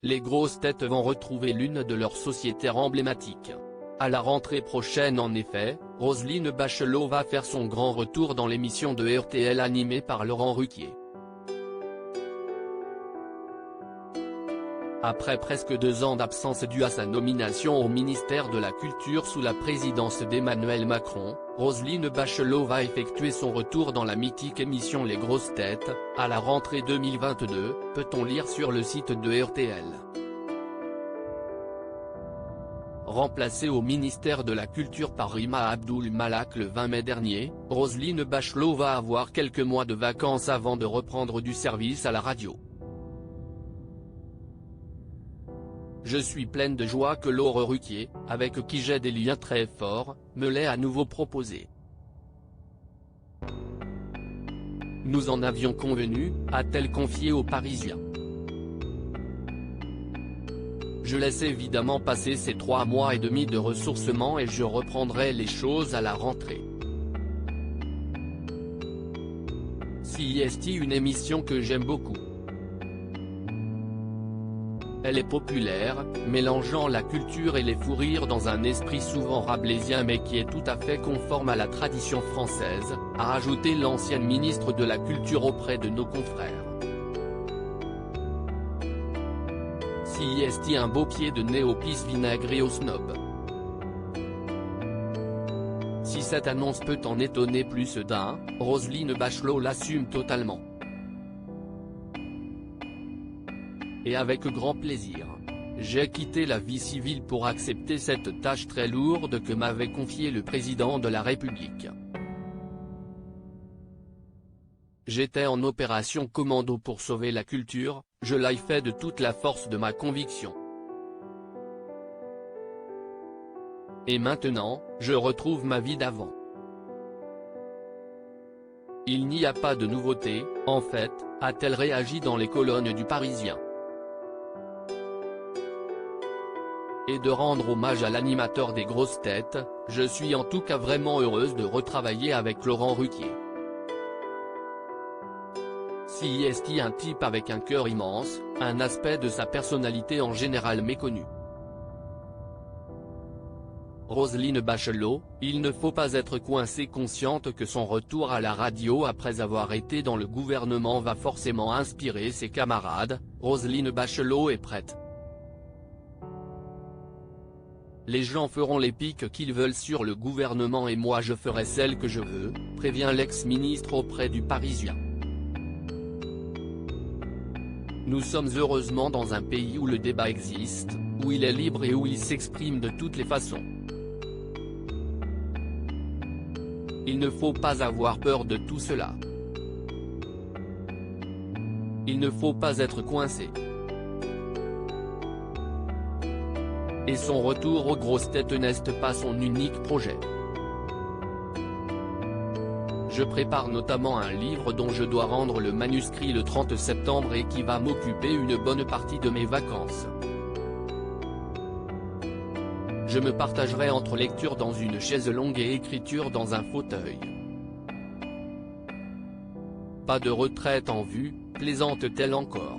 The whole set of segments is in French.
les grosses têtes vont retrouver l'une de leurs sociétaires emblématiques. À la rentrée prochaine en effet, Roselyne Bachelot va faire son grand retour dans l'émission de RTL animée par Laurent Ruquier. Après presque 2 ans d'absence due à sa nomination au ministère de la Culture sous la présidence d'Emmanuel Macron, Roselyne Bachelot va effectuer son retour dans la mythique émission Les Grosses Têtes, à la rentrée 2022, peut-on lire sur le site de RTL. Remplacée au ministère de la Culture par Rima Abdul Malak le 20 mai dernier, Roselyne Bachelot va avoir quelques mois de vacances avant de reprendre du service à la radio. Je suis pleine de joie que Laurent Ruquier, avec qui j'ai des liens très forts, me l'ait à nouveau proposé. Nous en avions convenu, a-t-elle confié aux Parisiens. Je laisse évidemment passer ces 3 mois et demi de ressourcement et je reprendrai les choses à la rentrée. CIST, une émission que j'aime beaucoup. Elle est populaire, mélangeant la culture et les fous rires dans un esprit souvent rabelaisien mais qui est tout à fait conforme à la tradition française, a rajouté l'ancienne ministre de la Culture auprès de nos confrères. CIST, un beau pied de nez au pisse vinaigré au snob. Si cette annonce peut en étonner plus d'un, Roselyne Bachelot l'assume totalement. Et avec grand plaisir. J'ai quitté la vie civile pour accepter cette tâche très lourde que m'avait confiée le président de la République. J'étais en opération commando pour sauver la culture, je l'ai fait de toute la force de ma conviction. Et maintenant, je retrouve ma vie d'avant. Il n'y a pas de nouveauté, en fait, a-t-elle réagi dans les colonnes du Parisien. Et de rendre hommage à l'animateur des grosses têtes, je suis en tout cas vraiment heureuse de retravailler avec Laurent Ruquier. CIST, un type avec un cœur immense, un aspect de sa personnalité en général méconnu. Roselyne Bachelot, il ne faut pas être coincé, consciente que son retour à la radio après avoir été dans le gouvernement va forcément inspirer ses camarades, Roselyne Bachelot est prête. Les gens feront les piques qu'ils veulent sur le gouvernement et moi je ferai celle que je veux, prévient l'ex-ministre auprès du Parisien. Nous sommes heureusement dans un pays où le débat existe, où il est libre et où il s'exprime de toutes les façons. Il ne faut pas avoir peur de tout cela. Il ne faut pas être coincé. Et son retour aux grosses têtes n'est pas son unique projet. Je prépare notamment un livre dont je dois rendre le manuscrit le 30 septembre et qui va m'occuper une bonne partie de mes vacances. Je me partagerai entre lecture dans une chaise longue et écriture dans un fauteuil. Pas de retraite en vue, plaisante-t-elle encore.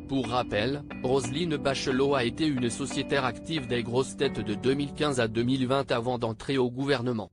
Pour rappel, Roselyne Bachelot a été une sociétaire active des grosses têtes de 2015 à 2020 avant d'entrer au gouvernement.